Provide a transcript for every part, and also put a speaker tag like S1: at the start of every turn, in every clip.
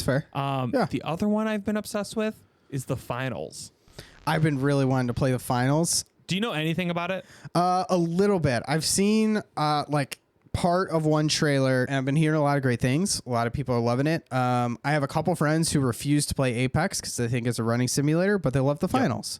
S1: It's fair. Yeah.
S2: The other one I've been obsessed with is the finals.
S1: I've been really wanting to play the finals.
S2: Do you know anything about it?
S1: A little bit. I've seen like part of one trailer, and I've been hearing a lot of great things. A lot of people are loving it. I have a couple friends who refuse to play Apex because they think it's a running simulator, but they love the finals.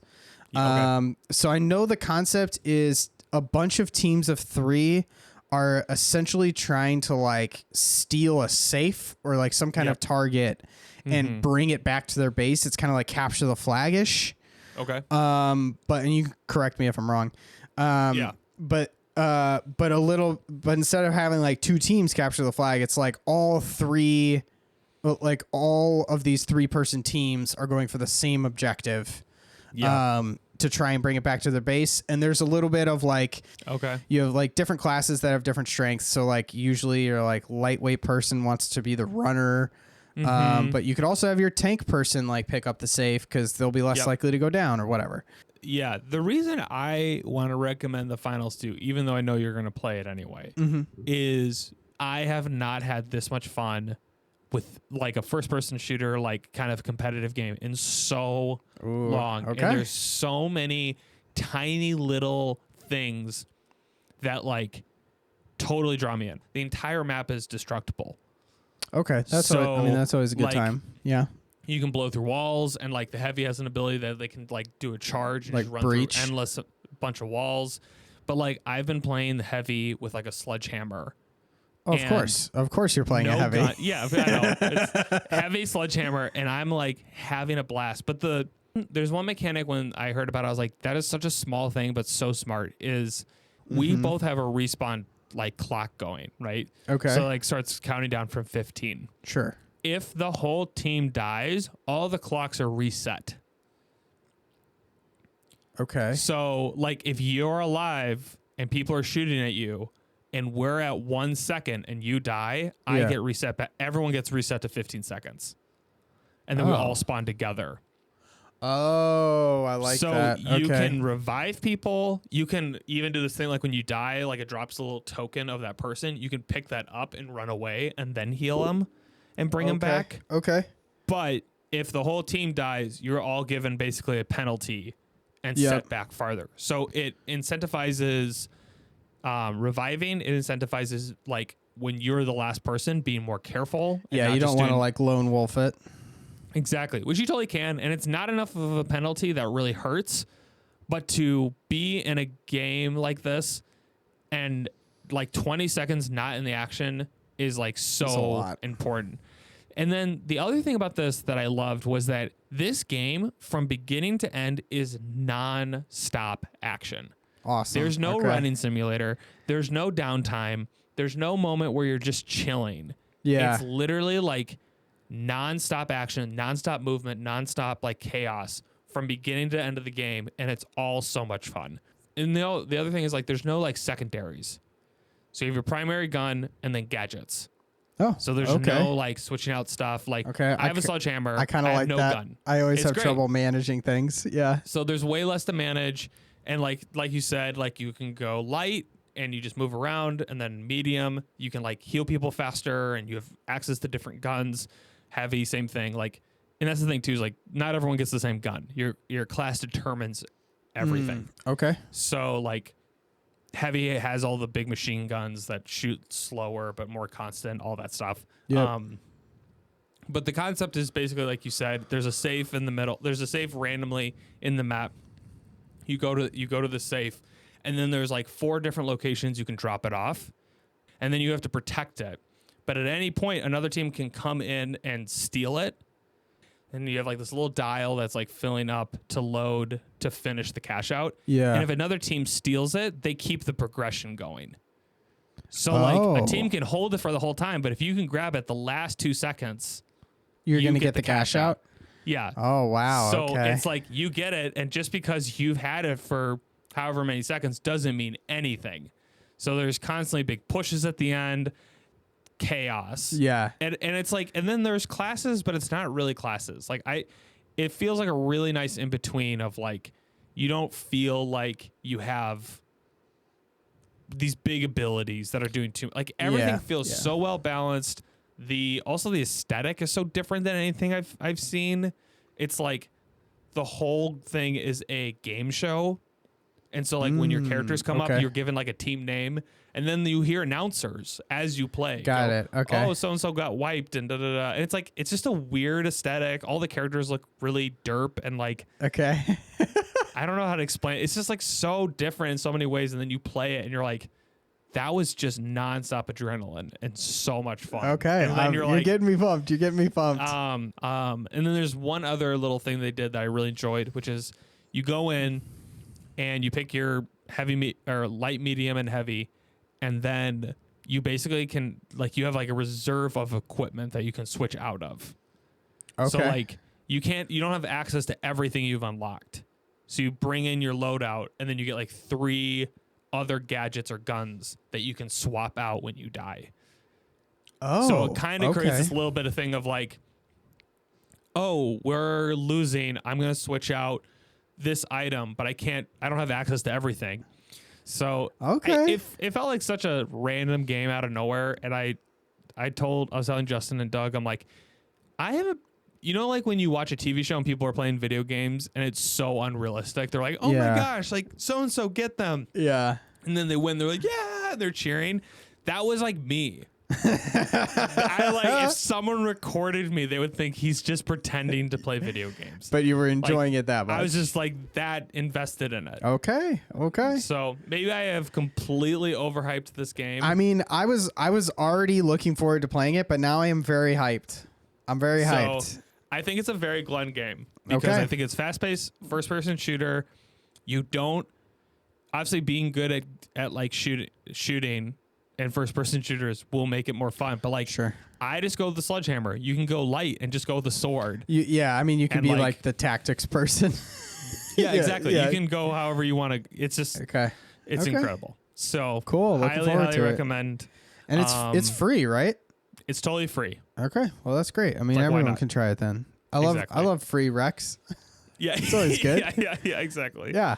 S2: Okay.
S1: So I know the concept is a bunch of teams of 3 are essentially trying to like steal a safe or like some kind of target and bring it back to their base. It's kind of like capture the flag-ish.
S2: Okay.
S1: But and you can correct me if I'm wrong. But instead of having like 2 teams capture the flag, it's like all of these 3-person teams are going for the same objective. To try and bring it back to their base. And there's a little bit of like, you have like different classes that have different strengths. So like usually your like lightweight person wants to be the runner. But you could also have your tank person like pick up the safe because they'll be less likely to go down or whatever.
S2: Yeah. The reason I want to recommend the finals too, even though I know you're going to play it anyway, is I have not had this much fun with like a first person shooter, like kind of competitive game in so long.
S1: Okay.
S2: And there's so many tiny little things that like totally draw me in. The entire map is destructible.
S1: Okay. That's always a good time. Yeah.
S2: You can blow through walls, and like the heavy has an ability that they can like do a charge and
S1: like
S2: just run
S1: breach.
S2: through endless bunch of walls. But like I've been playing the heavy with like a sledgehammer.
S1: Oh, of course you're playing a heavy.
S2: Gun. Yeah, I know. It's heavy sledgehammer, and I'm like having a blast. But there's one mechanic when I heard about it, I was like, that is such a small thing, but so smart, is we both have a respawn like clock going, right?
S1: Okay.
S2: So like starts counting down from 15.
S1: Sure.
S2: If the whole team dies, all the clocks are reset.
S1: Okay.
S2: So like if you're alive and people are shooting at you, and we're at 1 second and you die, I get reset back. Everyone gets reset to 15 seconds. And then we all spawn together.
S1: Oh, I like that.
S2: So you can revive people. You can even do this thing like when you die, like it drops a little token of that person. You can pick that up and run away and then heal them and bring them back.
S1: Okay.
S2: But if the whole team dies, you're all given basically a penalty and set back farther. So it incentivizes... reviving, it incentivizes like when you're the last person being more careful.
S1: Yeah, you don't want to like lone wolf it.
S2: Exactly, which you totally can, and it's not enough of a penalty that really hurts. But to be in a game like this and like 20 seconds not in the action is like so important. And then the other thing about this that I loved was that this game from beginning to end is non-stop action.
S1: Awesome.
S2: There's no running simulator. There's no downtime. There's no moment where you're just chilling.
S1: Yeah.
S2: It's literally like nonstop action, nonstop movement, nonstop like chaos from beginning to end of the game. And it's all so much fun. And the other thing is like there's no like secondaries. So you have your primary gun and then gadgets.
S1: Oh,
S2: so there's no like switching out stuff. Like I have a sledgehammer.
S1: I kind of like
S2: no
S1: that.
S2: Gun.
S1: I always have trouble managing things. Yeah.
S2: So there's way less to manage. And like you said, like you can go light and you just move around, and then medium, you can like heal people faster and you have access to different guns. Heavy, same thing. Like, and that's the thing too, is like not everyone gets the same gun. Your class determines everything.
S1: Okay.
S2: So like heavy has all the big machine guns that shoot slower but more constant, all that stuff.
S1: Yep.
S2: But the concept is basically like you said, there's a safe in the middle. There's a safe randomly in the map. You go to the safe, and then there's like 4 different locations you can drop it off, and then you have to protect it. But at any point, another team can come in and steal it, and you have like this little dial that's like filling up to load to finish the cash out.
S1: Yeah.
S2: And if another team steals it, they keep the progression going. So like a team can hold it for the whole time, but if you can grab it the last 2 seconds,
S1: you're going to get the cash out.
S2: Yeah.
S1: Oh, wow.
S2: So it's like you get it, and just because you've had it for however many seconds doesn't mean anything. So there's constantly big pushes at the end, chaos.
S1: Yeah.
S2: And it's like, and then there's classes, but it's not really classes. Like it feels like a really nice in between of like, you don't feel like you have these big abilities that are doing too like everything feels so well balanced. The aesthetic is so different than anything I've seen. It's like the whole thing is a game show. And so like when your characters come up, you're given like a team name, and then you hear announcers as you play.
S1: Got it. Okay.
S2: Oh, so and so got wiped and da da da. And it's like it's just a weird aesthetic. All the characters look really derp and like
S1: okay.
S2: I don't know how to explain it. It's just like so different in so many ways, and then you play it and you're like, that was just nonstop adrenaline and so much fun.
S1: Okay.
S2: And then
S1: you're getting me pumped. You're getting me pumped.
S2: And then there's one other little thing they did that I really enjoyed, which is you go in and you pick your or light, medium, and heavy, and then you basically can you have like a reserve of equipment that you can switch out of. Okay. So like you don't have access to everything you've unlocked. So you bring in your loadout, and then you get like 3 other gadgets or guns that you can swap out when you die.
S1: Oh,
S2: so it kind of creates this little bit of thing of like, oh, we're losing. I'm going to switch out this item, but I don't have access to everything. So it felt like such a random game out of nowhere. And I was telling Justin and Doug, I'm like, I have like when you watch a TV show and people are playing video games and it's so unrealistic. They're like, oh my gosh, like so-and-so get them.
S1: Yeah.
S2: And then they win. They're like, yeah, they're cheering. That was like me. If someone recorded me, they would think he's just pretending to play video games.
S1: But you were enjoying it that much.
S2: I was just like that invested in it.
S1: Okay.
S2: So maybe I have completely overhyped this game.
S1: I mean, I was already looking forward to playing it, but now I am very hyped. I'm very hyped.
S2: I think it's a very Glenn game because I think it's fast-paced, first-person shooter. You don't obviously being good at like shooting. And first-person shooters will make it more fun. But, like,
S1: sure.
S2: I just go with the sledgehammer. You can go light and just go with the sword.
S1: I mean, you can be like the tactics person.
S2: Yeah, exactly. Yeah. You can go however you want to. It's just, it's incredible. So,
S1: cool. Looking forward
S2: highly
S1: to
S2: recommend.
S1: And it's free, right?
S2: It's totally free.
S1: Okay. Well, that's great. I mean, everyone can try it then. I love free Rex.
S2: Yeah.
S1: It's always good.
S2: Yeah, exactly.
S1: Yeah.